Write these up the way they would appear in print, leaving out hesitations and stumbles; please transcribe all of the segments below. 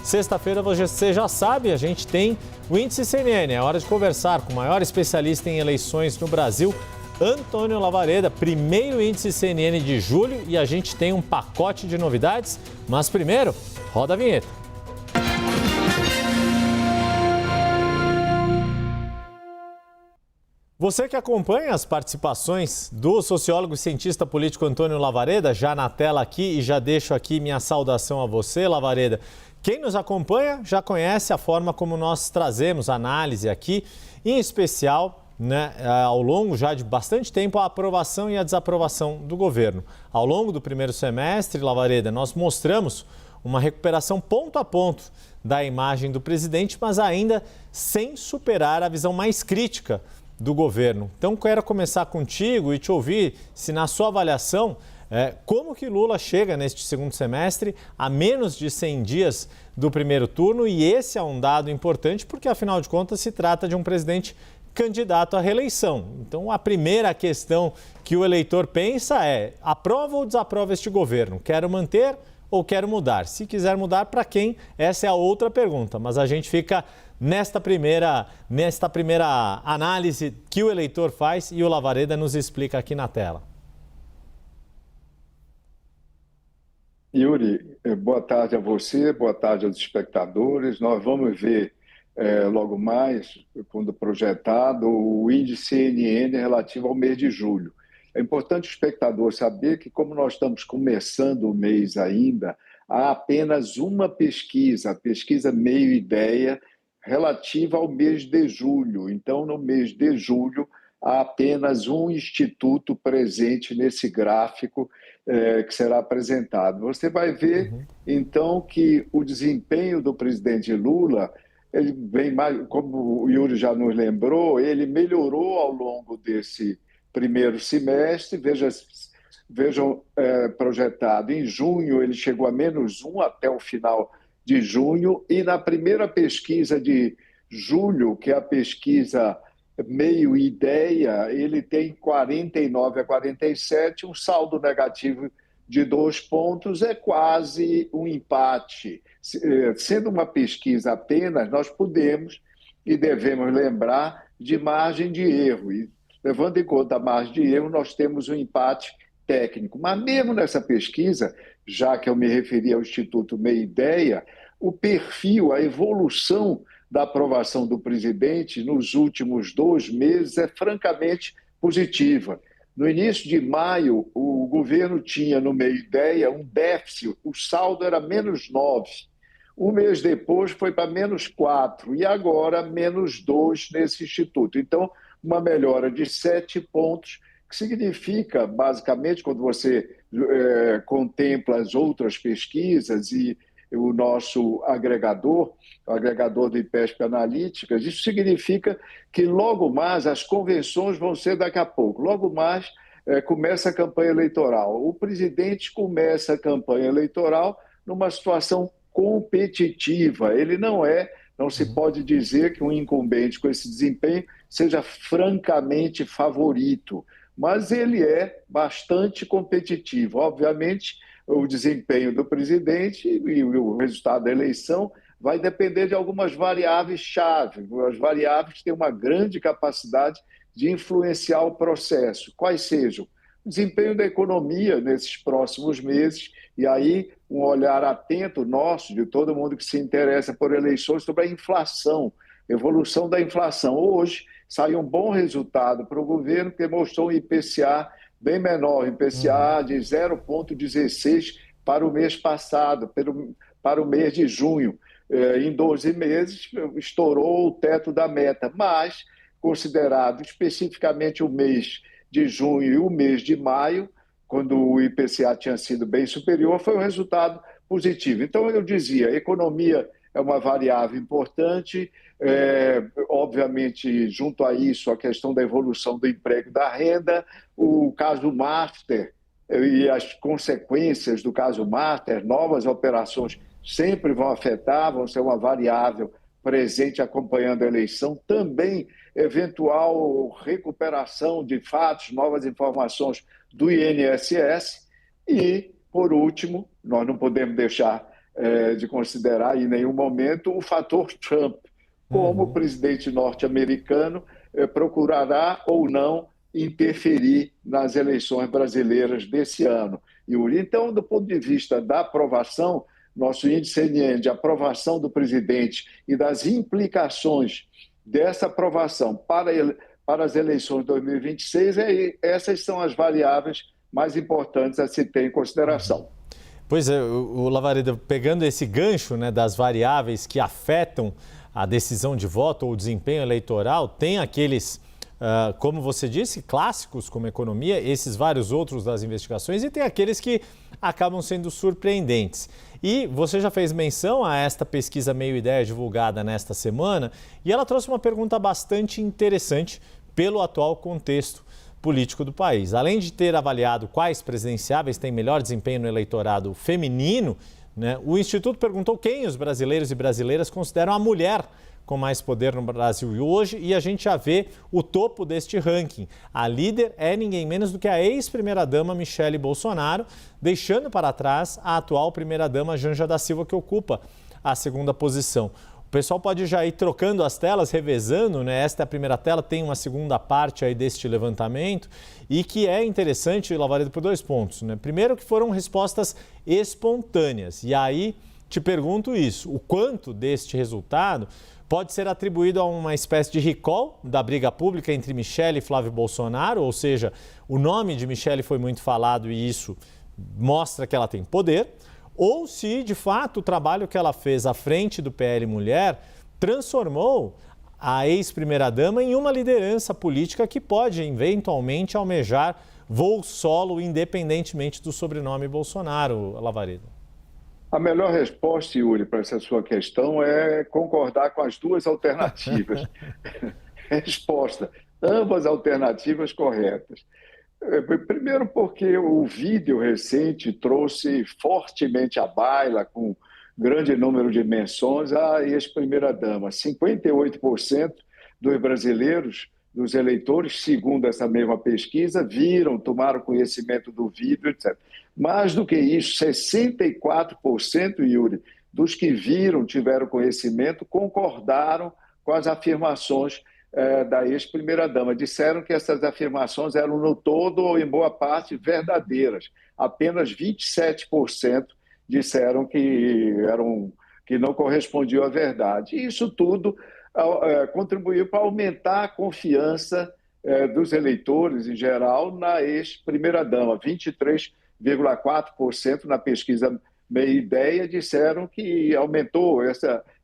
Sexta-feira, você já sabe, a gente tem o Índice CNN. É hora de conversar com o maior especialista em eleições no Brasil, Antônio Lavareda. Primeiro Índice CNN de julho e a gente tem um pacote de novidades. Mas primeiro, roda a vinheta. Você que acompanha as participações do sociólogo e cientista político Antônio Lavareda, já na tela aqui, e já deixo aqui minha saudação a você, Lavareda. Quem nos acompanha já conhece a forma como nós trazemos análise aqui, em especial, ao longo já de bastante tempo, a aprovação e a desaprovação do governo. Ao longo do primeiro semestre, Lavareda, nós mostramos uma recuperação ponto a ponto da imagem do presidente, mas ainda sem superar a visão mais crítica do governo. Então, quero começar contigo e te ouvir se, na sua avaliação, como que Lula chega neste segundo semestre a menos de 100 dias do primeiro turno, e esse é um dado importante porque, afinal de contas, se trata de um presidente candidato à reeleição. Então, a primeira questão que o eleitor pensa é: aprova ou desaprova este governo? Quero manter ou quero mudar? Se quiser mudar, para quem? Essa é a outra pergunta, mas a gente fica nesta primeira análise que o eleitor faz e o Lavareda nos explica aqui na tela. Yuri, boa tarde a você, boa tarde aos espectadores. Nós vamos ver logo mais, quando projetado, o índice CNN relativo ao mês de julho. É importante o espectador saber que, como nós estamos começando o mês ainda, há apenas uma pesquisa, a pesquisa Meio Ideia, relativa ao mês de julho. Então, no mês de julho, há apenas um instituto presente nesse gráfico que será apresentado. Você vai ver, então, que o desempenho do presidente Lula, ele vem mais, como o Yuri já nos lembrou, ele melhorou ao longo desse primeiro semestre. Vejam, projetado em junho, ele chegou a -1 até o final de junho, e na primeira pesquisa de julho, que é a pesquisa Meio Ideia, ele tem 49 a 47, um saldo negativo de 2 pontos, é quase um empate. Sendo uma pesquisa apenas, nós podemos e devemos lembrar de margem de erro, e levando em conta a margem de erro, nós temos um empate técnico. Mas mesmo nessa pesquisa, já que eu me referi ao Instituto Meia Ideia, o perfil, a evolução da aprovação do presidente nos últimos 2 meses é francamente positiva. No início de maio, o governo tinha no Meia Ideia um déficit, o saldo era -9. Um mês depois foi para -4 e agora -2 nesse instituto. Então, uma melhora de 7 pontos, que significa, basicamente, quando você contempla as outras pesquisas e o nosso agregador, o agregador do IPESP Analíticas, isso significa que logo mais as convenções vão ser daqui a pouco. Logo mais começa a campanha eleitoral. O presidente começa a campanha eleitoral numa situação competitiva. Ele não se pode dizer que um incumbente com esse desempenho seja francamente favorito, mas ele é bastante competitivo. Obviamente, o desempenho do presidente e o resultado da eleição vai depender de algumas variáveis-chave. As variáveis têm uma grande capacidade de influenciar o processo. Quais sejam? O desempenho da economia nesses próximos meses, e aí um olhar atento nosso, de todo mundo que se interessa por eleições, sobre a inflação, evolução da inflação. Hoje saiu um bom resultado para o governo, que mostrou um IPCA bem menor, IPCA de 0,16 para o mês passado, para o mês de junho. Em 12 meses, estourou o teto da meta, mas, considerado especificamente o mês de junho e o mês de maio, quando o IPCA tinha sido bem superior, foi um resultado positivo. Então, eu dizia, a economia é uma variável importante, obviamente, junto a isso, a questão da evolução do emprego e da renda, o caso Master e as consequências do caso Master, novas operações sempre vão afetar, vão ser uma variável presente acompanhando a eleição, também eventual recuperação de fatos, novas informações do INSS e, por último, nós não podemos deixar de considerar em nenhum momento o fator Trump, como o presidente norte-americano procurará ou não interferir nas eleições brasileiras desse ano. Yuri, então, do ponto de vista da aprovação, nosso índice CNN de aprovação do presidente e das implicações dessa aprovação para as eleições de 2026, essas são as variáveis mais importantes a se ter em consideração. Pois é, o Lavareda, pegando esse gancho, né, das variáveis que afetam a decisão de voto ou o desempenho eleitoral, tem aqueles, como você disse, clássicos como economia, esses vários outros das investigações, e tem aqueles que acabam sendo surpreendentes. E você já fez menção a esta pesquisa Meio Ideia divulgada nesta semana, e ela trouxe uma pergunta bastante interessante pelo atual contexto político do país. Além de ter avaliado quais presidenciáveis têm melhor desempenho no eleitorado feminino, né, o Instituto perguntou quem os brasileiros e brasileiras consideram a mulher com mais poder no Brasil hoje, e a gente já vê o topo deste ranking. A líder é ninguém menos do que a ex-primeira-dama Michele Bolsonaro, deixando para trás a atual primeira-dama Janja da Silva, que ocupa a segunda posição. O pessoal pode já ir trocando as telas, revezando, né? Esta é a primeira tela, tem uma segunda parte aí deste levantamento e que é interessante, Lavareda, por 2 pontos, né? Primeiro que foram respostas espontâneas, e aí te pergunto isso, o quanto deste resultado pode ser atribuído a uma espécie de recall da briga pública entre Michele e Flávio Bolsonaro, ou seja, o nome de Michele foi muito falado e isso mostra que ela tem poder, ou se, de fato, o trabalho que ela fez à frente do PL Mulher transformou a ex-primeira-dama em uma liderança política que pode, eventualmente, almejar voo solo, independentemente do sobrenome Bolsonaro, Lavareda. A melhor resposta, Yuri, para essa sua questão é concordar com as duas alternativas. Resposta, ambas alternativas corretas. Primeiro porque o vídeo recente trouxe fortemente à baila, com grande número de menções, a ex-primeira-dama. 58% dos brasileiros, dos eleitores, segundo essa mesma pesquisa, viram, tomaram conhecimento do vídeo, etc. Mais do que isso, 64%, Yuri, dos que viram, tiveram conhecimento, concordaram com as afirmações da ex-primeira-dama. Disseram que essas afirmações eram, no todo ou em boa parte, verdadeiras. Apenas 27% disseram que não correspondiam à verdade. E isso tudo contribuiu para aumentar a confiança dos eleitores, em geral, na ex-primeira-dama. 23,4% na pesquisa Meia Ideia disseram que aumentou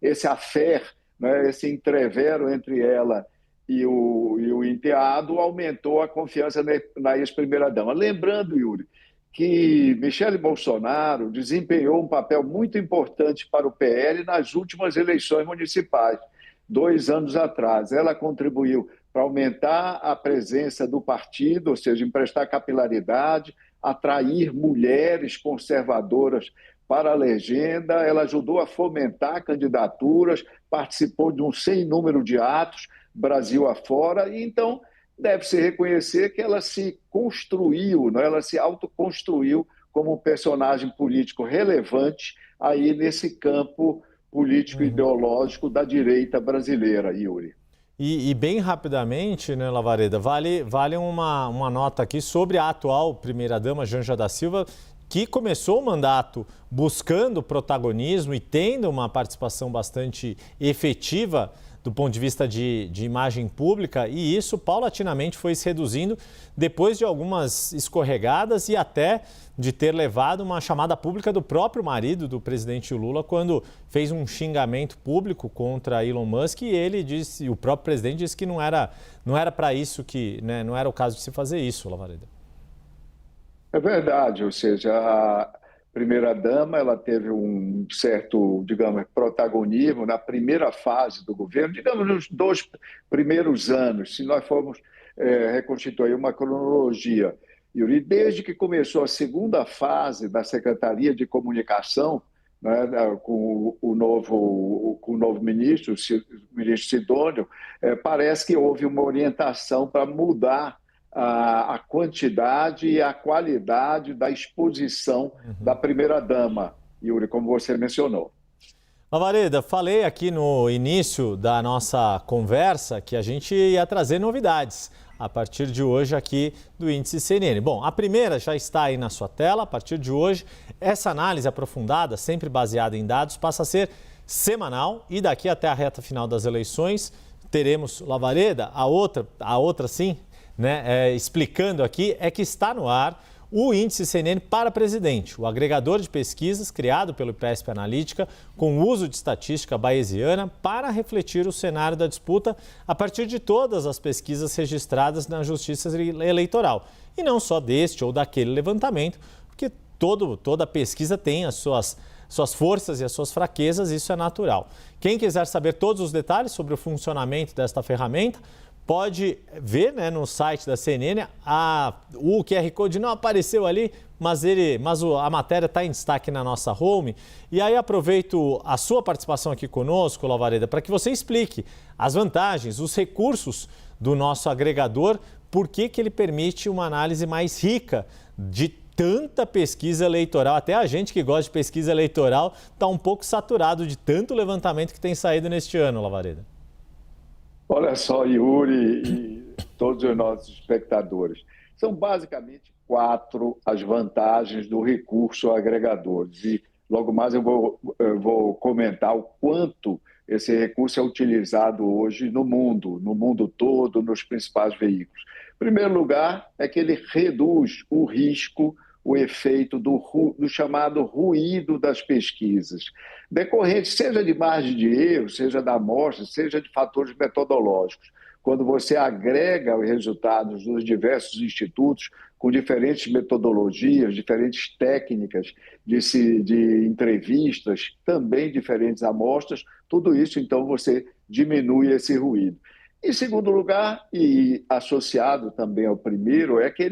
esse affair, né, esse entrevero entre ela e o enteado, aumentou a confiança na ex-primeira-dama. Lembrando, Yuri, que Michele Bolsonaro desempenhou um papel muito importante para o PL nas últimas eleições municipais, 2 anos atrás. Ela contribuiu para aumentar a presença do partido, ou seja, emprestar capilaridade, atrair mulheres conservadoras para a legenda. Ela ajudou a fomentar candidaturas, participou de um sem número de atos, Brasil afora, e então deve-se reconhecer que ela se construiu, né? Ela se autoconstruiu como um personagem político relevante aí nesse campo político-ideológico da direita brasileira, Yuri. E bem rapidamente, né, Lavareda, vale uma nota aqui sobre a atual primeira-dama, Janja da Silva, que começou o mandato buscando protagonismo e tendo uma participação bastante efetiva do ponto de vista de imagem pública, e isso paulatinamente foi se reduzindo depois de algumas escorregadas e até de ter levado uma chamada pública do próprio marido do presidente Lula quando fez um xingamento público contra Elon Musk, e ele disse, o próprio presidente disse que não era para isso, que, né, não era o caso de se fazer isso, Lavareda. É verdade, ou seja, a primeira-dama ela teve um certo, digamos, protagonismo na primeira fase do governo, digamos, nos 2 primeiros anos, se nós formos reconstituir uma cronologia. Yuri, desde que começou a segunda fase da Secretaria de Comunicação, né, com o novo ministro, o ministro Sidônio, parece que houve uma orientação para mudar a quantidade e a qualidade da exposição da primeira-dama. Yuri, como você mencionou. Lavareda, falei aqui no início da nossa conversa que a gente ia trazer novidades a partir de hoje aqui do Índice CNN. Bom, a primeira já está aí na sua tela. A partir de hoje, essa análise aprofundada, sempre baseada em dados, passa a ser semanal e daqui até a reta final das eleições teremos, Lavareda, a outra sim, né, explicando aqui, é que está no ar o Índice CNN para Presidente, o agregador de pesquisas criado pelo IPESP Analítica com uso de estatística bayesiana para refletir o cenário da disputa a partir de todas as pesquisas registradas na Justiça Eleitoral. E não só deste ou daquele levantamento, porque toda pesquisa tem as suas forças e as suas fraquezas, isso é natural. Quem quiser saber todos os detalhes sobre o funcionamento desta ferramenta, pode ver, né, no site da CNN, o QR Code não apareceu ali, mas a matéria está em destaque na nossa home. E aí aproveito a sua participação aqui conosco, Lavareda, para que você explique as vantagens, os recursos do nosso agregador, por que ele permite uma análise mais rica de tanta pesquisa eleitoral. Até a gente que gosta de pesquisa eleitoral está um pouco saturado de tanto levantamento que tem saído neste ano, Lavareda. Olha só, Yuri e todos os nossos espectadores. São basicamente 4 as vantagens do recurso a agregadores. E logo mais eu vou comentar o quanto esse recurso é utilizado hoje no mundo todo, nos principais veículos. Em primeiro lugar, é que ele reduz o risco, o efeito do chamado ruído das pesquisas, decorrente seja de margem de erro, seja da amostra, seja de fatores metodológicos. Quando você agrega os resultados dos diversos institutos com diferentes metodologias, diferentes técnicas de entrevistas, também diferentes amostras, tudo isso, então, você diminui esse ruído. Em segundo lugar, e associado também ao primeiro, é que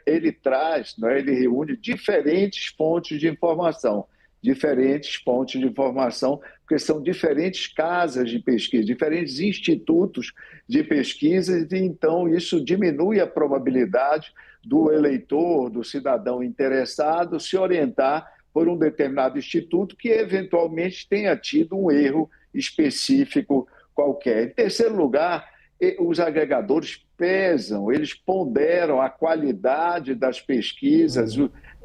ele traz, né, ele reúne diferentes fontes de informação, porque são diferentes casas de pesquisa, diferentes institutos de pesquisa, e então isso diminui a probabilidade do eleitor, do cidadão interessado, se orientar por um determinado instituto que eventualmente tenha tido um erro específico qualquer. Em terceiro lugar, os agregadores pesam, eles ponderam a qualidade das pesquisas,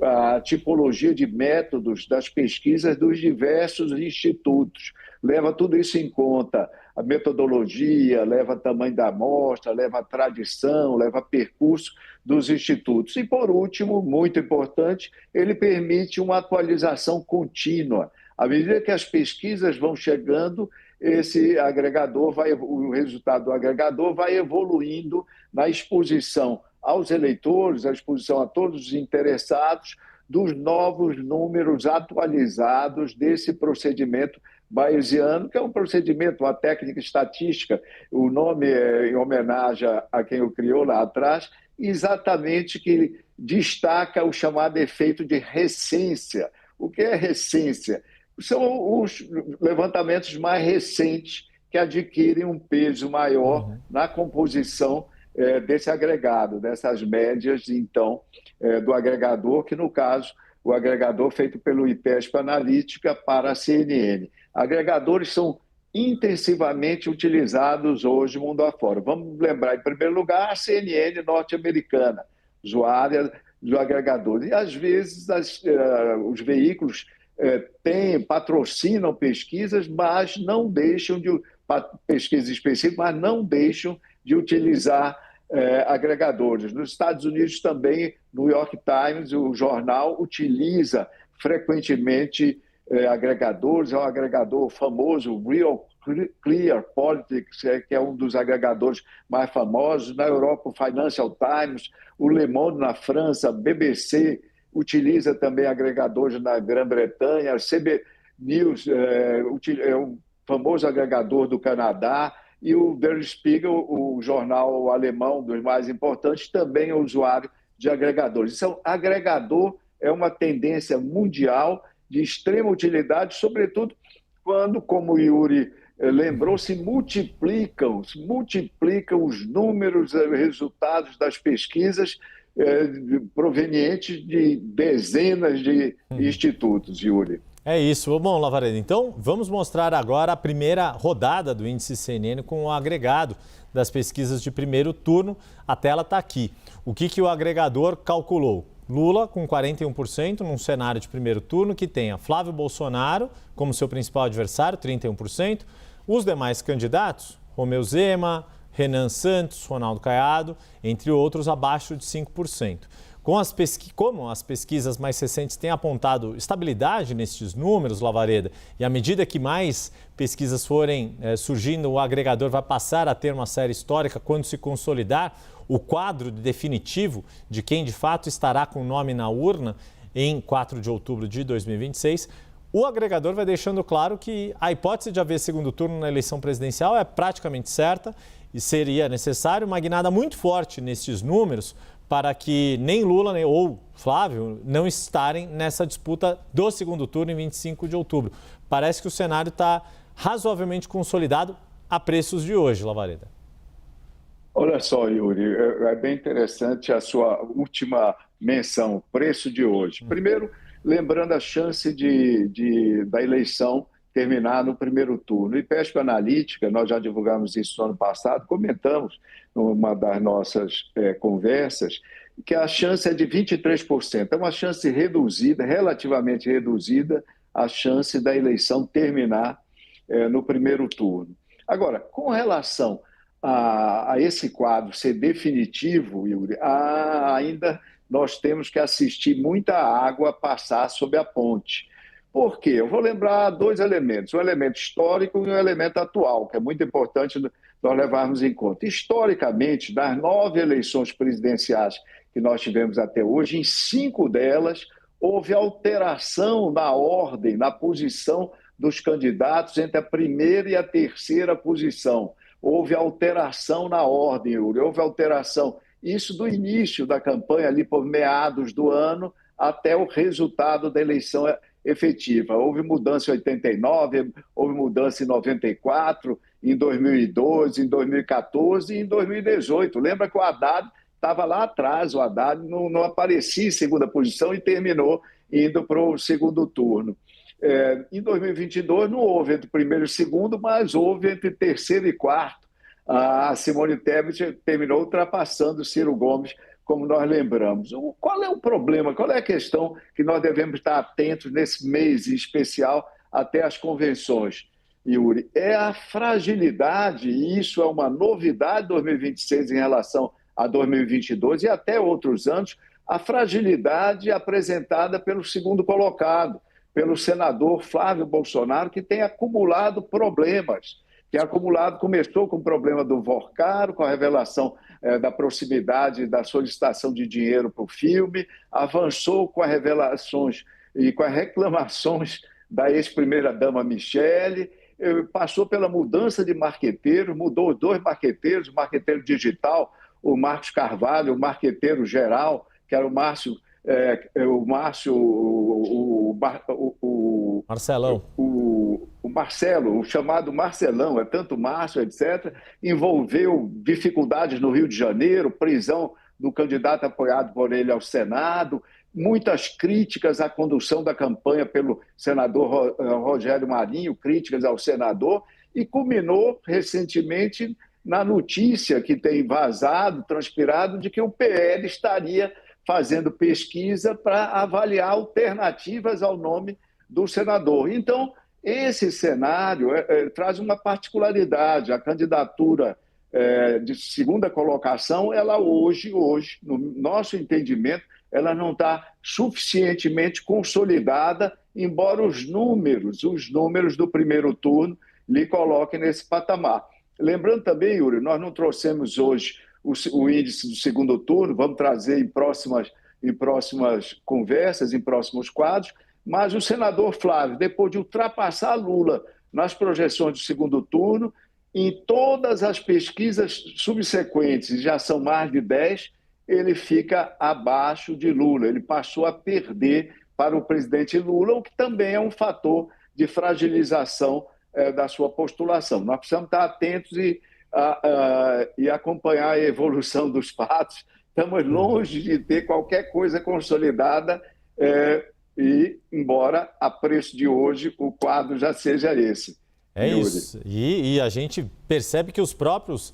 a tipologia de métodos das pesquisas dos diversos institutos. Leva tudo isso em conta, a metodologia, leva tamanho da amostra, leva a tradição, leva percurso dos institutos. E, por último, muito importante, ele permite uma atualização contínua. À medida que as pesquisas vão chegando, o resultado do agregador vai evoluindo na exposição aos eleitores, a exposição a todos os interessados dos novos números atualizados desse procedimento bayesiano, que é um procedimento, uma técnica estatística, o nome é em homenagem a quem o criou lá atrás, exatamente que destaca o chamado efeito de recência. O que é recência? São os levantamentos mais recentes que adquirem um peso maior na composição desse agregado, dessas médias, então, do agregador, que no caso, o agregador feito pelo IPESP Analítica para a CNN. Agregadores são intensivamente utilizados hoje mundo afora. Vamos lembrar, em primeiro lugar, a CNN norte-americana, usuária do agregador. E, às vezes, os veículos patrocinam pesquisas, mas não deixam pesquisas específicas, mas não deixam de utilizar agregadores. Nos Estados Unidos também, New York Times, o jornal, utiliza frequentemente agregadores, é um agregador famoso, Real Clear Politics, que é um dos agregadores mais famosos. Na Europa, o Financial Times, o Le Monde na França, BBC, utiliza também agregadores na Grã-Bretanha, a CB News é um famoso agregador do Canadá, e o Der Spiegel, o jornal alemão dos mais importantes, também é usuário de agregadores. Então, agregador é uma tendência mundial de extrema utilidade, sobretudo quando, como o Yuri lembrou, se multiplicam os números, resultados das pesquisas provenientes de dezenas de institutos, Yuri. É isso. Bom, Lavareda, então vamos mostrar agora a primeira rodada do índice CNN com o agregado das pesquisas de primeiro turno. A tela está aqui. O que o agregador calculou? Lula com 41% num cenário de primeiro turno que tenha Flávio Bolsonaro como seu principal adversário, 31%. Os demais candidatos, Romeu Zema, Renan Santos, Ronaldo Caiado, entre outros, abaixo de 5%. Como as pesquisas mais recentes têm apontado estabilidade nesses números, Lavareda, e à medida que mais pesquisas forem surgindo, o agregador vai passar a ter uma série histórica quando se consolidar o quadro definitivo de quem de fato estará com o nome na urna em 4 de outubro de 2026, o agregador vai deixando claro que a hipótese de haver segundo turno na eleição presidencial é praticamente certa e seria necessário uma guinada muito forte nesses números para que nem Lula ou Flávio não estarem nessa disputa do segundo turno em 25 de outubro. Parece que o cenário está razoavelmente consolidado a preços de hoje, Lavareda. Olha só, Yuri, é bem interessante a sua última menção, preço de hoje. Primeiro, lembrando a chance da eleição terminar no primeiro turno. E Pesca Analítica, nós já divulgamos isso no ano passado, comentamos numa das nossas conversas, que a chance é de 23%. É uma chance reduzida, relativamente reduzida, a chance da eleição terminar no primeiro turno. Agora, com relação a esse quadro ser definitivo, Yuri, ainda nós temos que assistir muita água passar sob a ponte. Por quê? Eu vou lembrar dois elementos, um elemento histórico e um elemento atual, que é muito importante nós levarmos em conta. Historicamente, das 9 eleições presidenciais que nós tivemos até hoje, em 5 delas houve alteração na ordem, na posição dos candidatos entre a primeira e a terceira posição. Houve alteração na ordem, Yuri, houve alteração. Isso do início da campanha, ali por meados do ano, até o resultado da eleição efetiva. Houve mudança em 89, houve mudança em 94, em 2012, em 2014 e em 2018. Lembra que o Haddad estava lá atrás, o Haddad não aparecia em segunda posição e terminou indo para o segundo turno. Em 2022 não houve entre primeiro e segundo, mas houve entre terceiro e quarto. A Simone Tebet terminou ultrapassando Ciro Gomes, como nós lembramos. Qual é o problema? Qual é a questão que nós devemos estar atentos nesse mês em especial até as convenções, Yuri? É a fragilidade, e isso é uma novidade de 2026 em relação a 2022 e até outros anos, a fragilidade apresentada pelo segundo colocado, pelo senador Flávio Bolsonaro, que tem acumulado problemas. Começou com o problema do Vorcaro, com a revelação da proximidade da solicitação de dinheiro para o filme, avançou com as revelações e com as reclamações da ex-primeira-dama Michele, passou pela mudança de marqueteiros, mudou os 2 marqueteiros, o marqueteiro digital, o Marcos Carvalho, o marqueteiro geral, que era o Marcelão. O Marcelo, o chamado Marcelão, é tanto Márcio, etc., envolveu dificuldades no Rio de Janeiro, prisão do candidato apoiado por ele ao Senado, muitas críticas à condução da campanha pelo senador Rogério Marinho, críticas ao senador, e culminou recentemente na notícia que tem vazado, transpirado, de que o PL estaria fazendo pesquisa para avaliar alternativas ao nome do senador. Então, esse cenário traz uma particularidade. A candidatura de segunda colocação, ela hoje, no nosso entendimento, ela não está suficientemente consolidada, embora os números do primeiro turno lhe coloquem nesse patamar. Lembrando também, Yuri, nós não trouxemos hoje o índice do segundo turno, vamos trazer em próximas conversas, em próximos quadros, mas o senador Flávio, depois de ultrapassar Lula nas projeções do segundo turno, em todas as pesquisas subsequentes, já são mais de 10, ele fica abaixo de Lula, ele passou a perder para o presidente Lula, o que também é um fator de fragilização da sua postulação. Nós precisamos estar atentos e acompanhar a evolução dos fatos. Estamos longe de ter qualquer coisa consolidada e, embora a preço de hoje, o quadro já seja esse. É isso. E a gente percebe que os próprios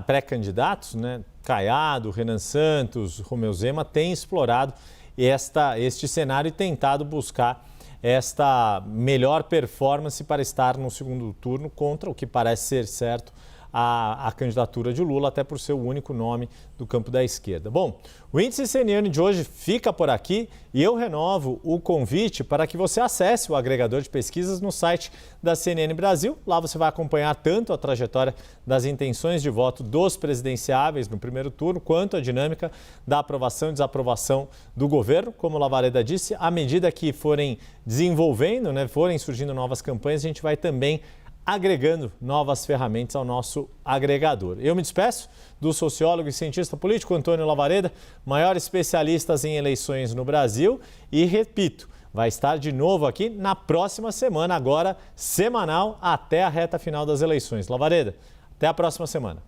pré-candidatos, né, Caiado, Renan Santos, Romeu Zema, têm explorado este cenário e tentado buscar esta melhor performance para estar no segundo turno contra o que parece ser certo a candidatura de Lula, até por ser o único nome do campo da esquerda. Bom, o Índice CNN de hoje fica por aqui e eu renovo o convite para que você acesse o agregador de pesquisas no site da CNN Brasil. Lá você vai acompanhar tanto a trajetória das intenções de voto dos presidenciáveis no primeiro turno, quanto a dinâmica da aprovação e desaprovação do governo. Como o Lavareda disse, à medida que forem desenvolvendo, né, forem surgindo novas campanhas, a gente vai também agregando novas ferramentas ao nosso agregador. Eu me despeço do sociólogo e cientista político Antônio Lavareda, maior especialista em eleições no Brasil, e repito, vai estar de novo aqui na próxima semana, agora semanal, até a reta final das eleições. Lavareda, até a próxima semana.